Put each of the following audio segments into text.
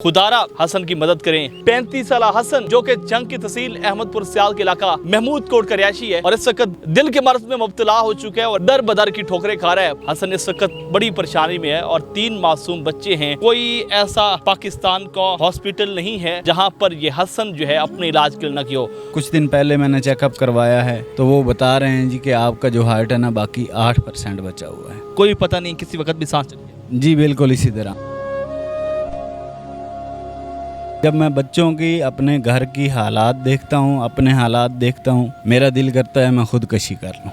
खुदारा हसन की मदद करें। 35 साल हसन जो कि जंग की तहसील अहमदपुर सियाल के इलाका महमूद कोट का रिहायशी है और इस वक्त दिल के मर्ज में मुब्तला हो चुका है और दर बदर की ठोकरें खा रहा है। हसन इस वक्त बड़ी परेशानी में है और 3 मासूम बच्चे हैं। कोई ऐसा पाकिस्तान का हॉस्पिटल नहीं है जहाँ पर ये हसन जो है अपने इलाज के लिए न किया हो। कुछ दिन पहले मैंने चेकअप करवाया है तो वो बता रहे हैं जी कि आपका जो हार्ट है ना बाकी 8% बचा हुआ है। कोई पता नहीं किसी वक्त भी सांस चल जाए। जी बिल्कुल इसी तरह। जब मैं बच्चों की अपने घर की हालात देखता हूँ, अपने हालात देखता हूँ, मेरा दिल करता है मैं खुदकशी कर लूँ।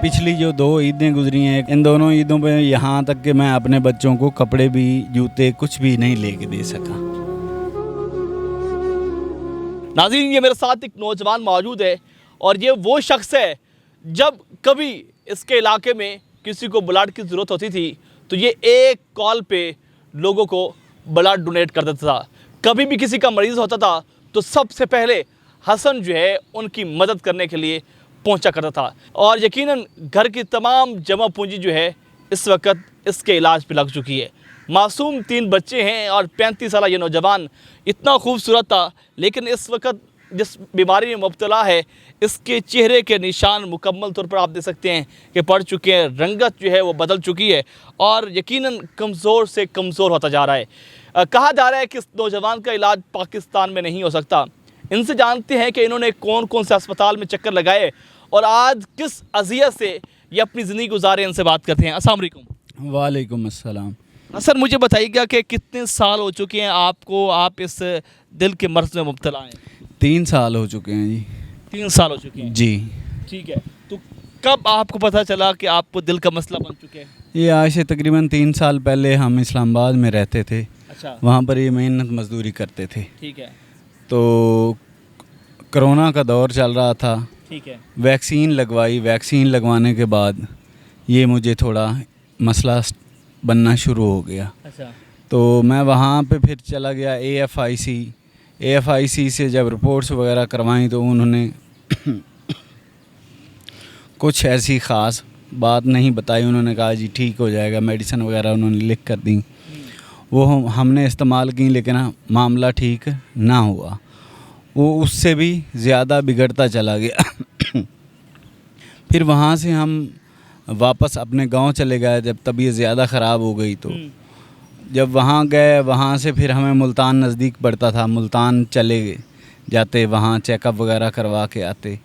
पिछली जो 2 ईदें गुजरी हैं, इन दोनों ईदों पे यहाँ तक कि मैं अपने बच्चों को कपड़े भी, जूते, कुछ भी नहीं लेके दे सका। नाज़रीन, ये मेरे साथ एक नौजवान मौजूद है और ये वो शख्स है जब कभी इसके इलाके में किसी को ब्लड की ज़रूरत होती थी तो ये एक कॉल पे लोगों को ब्लड डोनेट कर देता था। कभी भी किसी का मरीज़ होता था तो सबसे पहले हसन जो है उनकी मदद करने के लिए पहुंचा करता था और यकीनन घर की तमाम जमा पूंजी जो है इस वक्त इसके इलाज पे लग चुकी है। मासूम 3 बच्चे हैं और 35 साल ये नौजवान इतना खूबसूरत था, लेकिन इस वक्त जिस बीमारी में मुब्तला है इसके चेहरे के निशान मुकम्मल तौर पर आप देख सकते हैं कि पड़ चुके हैं। रंगत जो है वो बदल चुकी है और यकीनन कमज़ोर से कमज़ोर होता जा रहा है। कहा जा रहा है कि इस नौजवान का इलाज पाकिस्तान में नहीं हो सकता। इनसे जानते हैं कि इन्होंने कौन कौन से अस्पताल में चक्कर लगाए और आज किस अज़ियत से ये अपनी ज़िंदगी गुजारे। इनसे बात करते हैं। अस्सलाम वालेकुम। वालेकुम अस्सलाम। सर, मुझे बताइएगा कि कितने साल हो चुके हैं आपको, आप इस दिल के मर्ज़ में मुब्तला हैं? 3 साल हो चुके हैं जी। 3 साल हो चुके हैं जी ठीक है। तो कब आपको पता चला कि आपको दिल का मसला बन चुके हैं? ये आज से तकरीबन 3 साल पहले हम इस्लामाबाद में रहते थे। अच्छा, वहाँ पर ये मेहनत मजदूरी करते थे। ठीक है। तो कोरोना का दौर चल रहा था, ठीक है। वैक्सीन लगवाई। वैक्सीन लगवाने के बाद ये मुझे थोड़ा मसला बनना शुरू हो गया। अच्छा, तो मैं वहाँ पे फिर चला गया AFIC से जब रिपोर्ट्स वगैरह करवाई तो उन्होंने कुछ ऐसी ख़ास बात नहीं बताई। उन्होंने कहा जी ठीक हो जाएगा, मेडिसिन वगैरह उन्होंने लिख कर दी। वो हमने इस्तेमाल की लेकिन मामला ठीक ना हुआ, वो उससे भी ज़्यादा बिगड़ता चला गया। फिर वहाँ से हम वापस अपने गांव चले गए जब तबीयत ज़्यादा ख़राब हो गई। तो जब वहाँ गए, वहाँ से फिर हमें मुल्तान नज़दीक पड़ता था, मुल्तान चले जाते, वहाँ चेकअप वगैरह करवा के आते।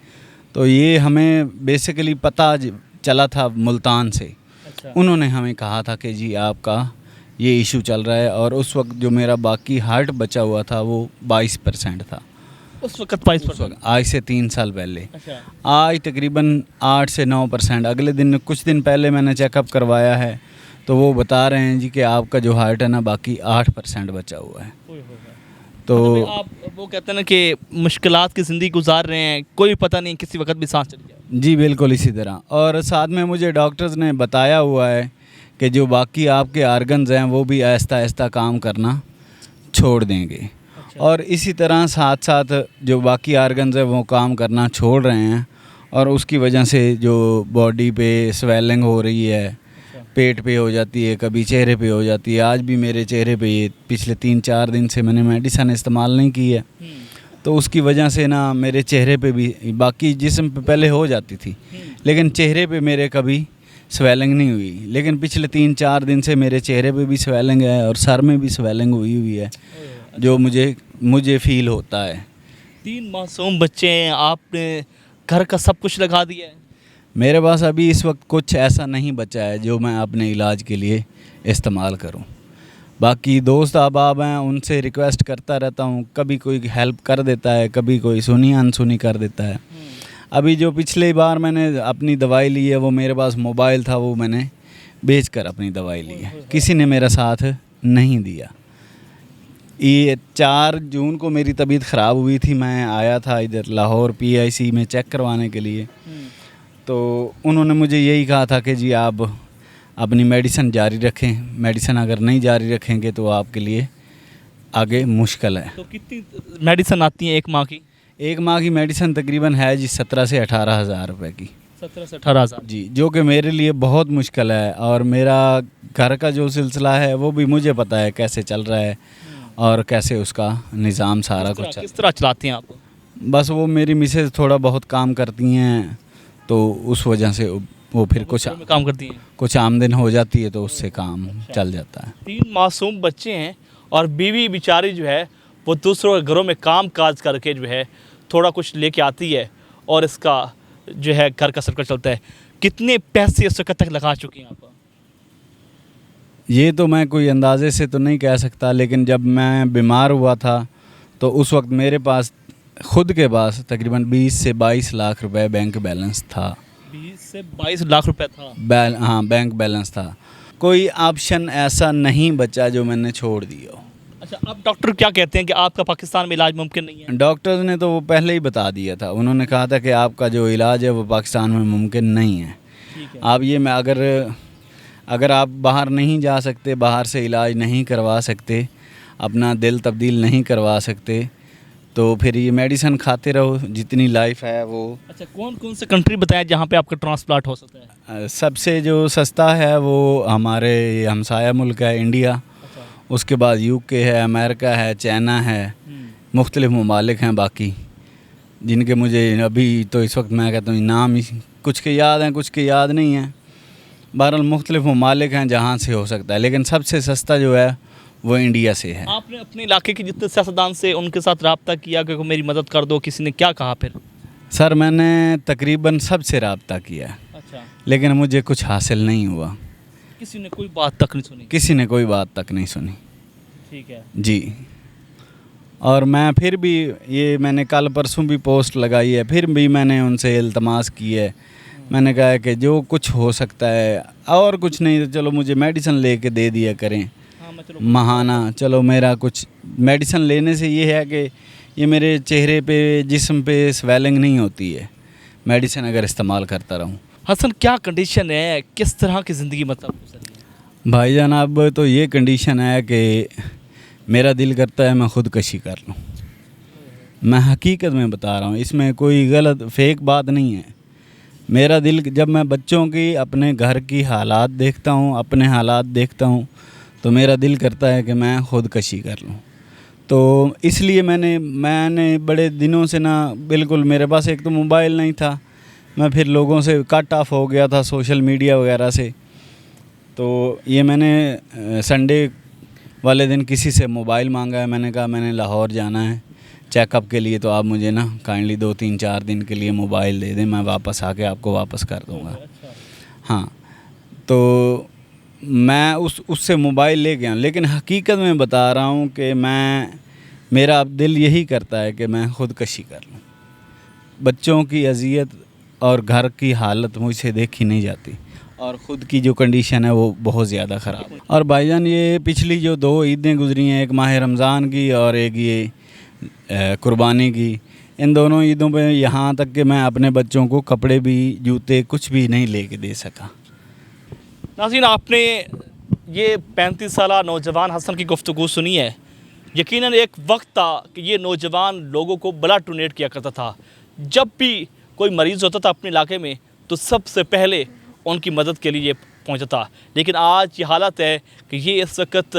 तो ये हमें बेसिकली पता चला था मुल्तान से। अच्छा। उन्होंने हमें कहा था कि जी आपका ये इशू चल रहा है और उस वक्त जो मेरा बाकी हार्ट बचा हुआ था वो 22% था उस वक्त 22%। आज से 3 साल पहले। अच्छा, आज तकरीबन 8 से 9%। अगले दिन कुछ दिन पहले मैंने चेकअप करवाया है तो वो बता रहे हैं जी कि आपका जो हार्ट है ना बाकी 8% बचा हुआ है। तो आप वो कहते हैं ना कि मुश्किलात की ज़िंदगी गुजार रहे हैं, कोई पता नहीं किसी वक्त भी सांस चल जाए। जी बिल्कुल इसी तरह। और साथ में मुझे डॉक्टर्स ने बताया हुआ है कि जो बाकी आपके आर्गन्स हैं वो भी आहिस्ता आहिस्ता काम करना छोड़ देंगे। अच्छा। और इसी तरह साथ साथ जो बाकी आर्गन्स हैं वो काम करना छोड़ रहे हैं और उसकी वजह से जो बॉडी पे स्वेलिंग हो रही है, पेट पे हो जाती है, कभी चेहरे पे हो जाती है। आज भी मेरे चेहरे पे ये पिछले 3-4 दिन से मैंने मेडिसिन इस्तेमाल नहीं की है तो उसकी वजह से ना मेरे चेहरे पे भी, बाकी जिस्म पे पहले हो जाती थी लेकिन चेहरे पे मेरे कभी स्वेलिंग नहीं हुई। लेकिन पिछले 3-4 दिन से मेरे चेहरे पे भी स्वेलिंग है और सर में भी स्वेलिंग हुई है जो मुझे फ़ील होता है। 3 मासूम बच्चे हैं, आपने घर का सब कुछ लगा दिया है? मेरे पास अभी इस वक्त कुछ ऐसा नहीं बचा है जो मैं अपने इलाज के लिए इस्तेमाल करूं। बाकी दोस्त अहबाब हैं उनसे रिक्वेस्ट करता रहता हूं, कभी कोई हेल्प कर देता है, कभी कोई सुनी अनसुनी कर देता है। अभी जो पिछली बार मैंने अपनी दवाई ली है वो मेरे पास मोबाइल था, वो मैंने बेच कर अपनी दवाई ली है, किसी ने मेरा साथ नहीं दिया। ये 4 जून को मेरी तबीयत ख़राब हुई थी, मैं आया था इधर लाहौर PIC में चेक करवाने के लिए। तो उन्होंने मुझे यही कहा था कि जी आप अपनी मेडिसिन जारी रखें, मेडिसिन अगर नहीं जारी रखेंगे तो आपके लिए आगे मुश्किल है। तो कितनी मेडिसिन आती है 1 माह की? 1 माह की मेडिसिन तकरीबन है जी 17 से 18 हज़ार रुपये की। 17 से 18,000। जी, जो कि मेरे लिए बहुत मुश्किल है, और मेरा घर का जो सिलसिला है वो भी मुझे पता है कैसे चल रहा है और कैसे उसका निज़ाम सारा कुछ किस तरह चलाती हैं आप? बस वो मेरी मिसेज़ थोड़ा बहुत काम करती हैं, तो उस वजह से वो फिर घरों में काम करती हैं? कुछ आमदन हो जाती है, तो उससे काम चल जाता है। 3 मासूम बच्चे हैं और बीवी बेचारी जो है वो दूसरों के घरों में काम काज करके जो है थोड़ा कुछ लेके आती है और इसका जो है घर का सर्कल चलता है। कितने पैसे इस वक्त तक लगा चुकी हैं आप? ये तो मैं कोई अंदाज़े से तो नहीं कह सकता, लेकिन जब मैं बीमार हुआ था तो उस वक्त मेरे पास खुद के पास तकरीबन 20 से 22 लाख रुपए बैंक बैलेंस था। 20 से 22 लाख रुपए था? हाँ, बैंक बैलेंस था। कोई ऑप्शन ऐसा नहीं बचा जो मैंने छोड़ दिया हो। अच्छा, अब डॉक्टर क्या कहते हैं कि आपका पाकिस्तान में इलाज मुमकिन नहीं है? डॉक्टर्स ने तो वो पहले ही बता दिया था, उन्होंने कहा था कि आपका जो इलाज है वो पाकिस्तान में मुमकिन नहीं है। ठीक है। आप ये मैं अगर आप बाहर नहीं जा सकते, बाहर से इलाज नहीं करवा सकते, अपना दिल तब्दील नहीं करवा सकते, तो फिर ये मेडिसिन खाते रहो, जितनी लाइफ है वो। अच्छा, कौन कौन से कंट्री बताएं जहाँ पे आपका ट्रांसप्लांट हो सकता है? सबसे जो सस्ता है वो हमारे हमसाया मुल्क है, इंडिया। अच्छा। उसके बाद यूके है, अमेरिका है, चाइना है, मुख्तलिफ़ ममालिक हैं बाकी, जिनके मुझे अभी तो इस वक्त मैं कहता हूँ नाम ही कुछ के याद हैं, कुछ के याद नहीं हैं। बहरहाल मुख्तलिफ़ ममालिक हैं जहाँ से हो सकता है, लेकिन सबसे सस्ता जो है वो इंडिया से है। आपने अपने इलाके के जितने सियासतदान से उनके साथ रब्ता किया कि मेरी मदद कर दो, किसी ने क्या कहा फिर? सर, मैंने तकरीबन सबसे रब्ता किया, अच्छा। लेकिन मुझे कुछ हासिल नहीं हुआ। किसी ने कोई बात तक नहीं सुनी? किसी ने कोई बात तक नहीं सुनी। ठीक है जी। और मैं फिर भी ये मैंने कल परसों भी पोस्ट लगाई है, फिर भी मैंने उनसे इल्तमास की है। मैंने कहा है कि जो कुछ हो सकता है, और कुछ नहीं तो चलो मुझे मेडिसिन लेके दे दिया करें, महाना। चलो मेरा कुछ मेडिसिन लेने से ये है कि ये मेरे चेहरे पे, जिस्म पे स्वेलिंग नहीं होती है, मेडिसिन अगर इस्तेमाल करता रहूँ। हसन, क्या कंडीशन है, किस तरह की ज़िंदगी मतलब गुजर रही है? भाईजान, अब तो ये कंडीशन है कि मेरा दिल करता है मैं ख़ुदकशी कर लूँ। मैं हकीकत में बता रहा हूँ, इसमें कोई गलत फेक बात नहीं है। मेरा दिल, जब मैं बच्चों की, अपने घर की हालात देखता हूँ, अपने हालात देखता हूँ, तो मेरा दिल करता है कि मैं ख़ुदकशी कर लूँ। तो इसलिए मैंने बड़े दिनों से ना, बिल्कुल मेरे पास एक तो मोबाइल नहीं था, मैं फिर लोगों से कट ऑफ हो गया था सोशल मीडिया वगैरह से। तो ये मैंने संडे वाले दिन किसी से मोबाइल मांगा है। मैंने कहा मैंने लाहौर जाना है चेकअप के लिए, तो आप मुझे ना काइंडली 2-3-4 दिन के लिए मोबाइल दे दें, मैं वापस आके आपको वापस कर दूँगा। हाँ, तो मैं उससे मोबाइल ले गया, लेकिन हकीकत में बता रहा हूँ कि मेरा अब दिल यही करता है कि मैं ख़ुदकशी कर लूँ। बच्चों की अज़ियत और घर की हालत मुझसे देखी नहीं जाती, और ख़ुद की जो कंडीशन है वो बहुत ज़्यादा ख़राब है। और भाईजान, ये पिछली जो 2 ईदें गुजरी हैं, एक माह रमज़ान की और एक ये कुर्बानी की, इन दोनों ईदों पे यहाँ तक कि मैं अपने बच्चों को कपड़े भी, जूते, कुछ भी नहीं लेके दे सका। नाज़रीन, आपने ये 35 साला नौजवान हसन की गुफ्तगू सुनी है। यकीनन एक वक्त था कि ये नौजवान लोगों को ब्लड डोनेट किया करता था। जब भी कोई मरीज़ होता था अपने इलाके में तो सबसे पहले उनकी मदद के लिए पहुंचता था। लेकिन आज ये हालत है कि ये इस वक्त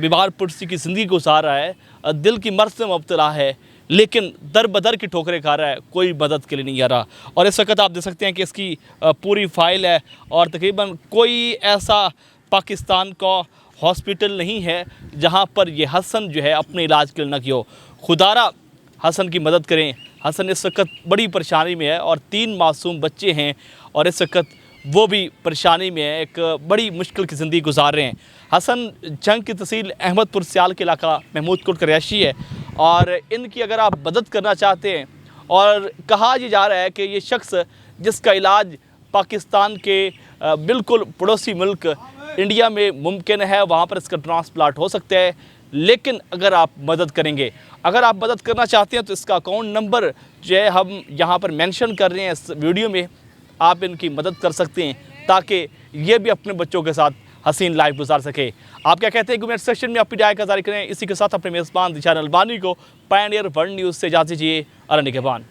बीमार पुरसी की ज़िंदगी गुजार रहा है, दिल की मर्ज से मुब्तला है, लेकिन दर बदर की ठोकरें खा रहा है, कोई मदद के लिए नहीं आ रहा। और इस वक्त आप देख सकते हैं कि इसकी पूरी फाइल है, और तकरीबन कोई ऐसा पाकिस्तान का हॉस्पिटल नहीं है जहां पर ये हसन जो है अपने इलाज के लिए न किया हो। खुदारा हसन की मदद करें। हसन इस वक्त बड़ी परेशानी में है और 3 मासूम बच्चे हैं, और इस वक्त वो भी परेशानी में है, एक बड़ी मुश्किल की ज़िंदगी गुजार रहे हैं। हसन जंग की तहसील अहमदपुर सियाल के इलाका महमूद कोट का रहायशी है, और इनकी अगर आप मदद करना चाहते हैं, और कहा यह जा रहा है कि ये शख्स जिसका इलाज पाकिस्तान के बिल्कुल पड़ोसी मुल्क इंडिया में मुमकिन है, वहाँ पर इसका ट्रांसप्लांट हो सकता है, लेकिन अगर आप मदद करेंगे, अगर आप मदद करना चाहते हैं तो इसका अकाउंट नंबर जो है हम यहाँ पर मेंशन कर रहे हैं इस वीडियो में, आप इनकी मदद कर सकते हैं ताकि ये भी अपने बच्चों के साथ हसीन लाइफ गुजार सके। आप क्या कहते हैं कमेंट सेक्शन में अपनी राय का जारी करें। इसी के साथ अपने मेज़बान दिशान अलबानी को पायनियर वर्ल्ड न्यूज़ से इजाज़त दीजिए। अरन निगहबान।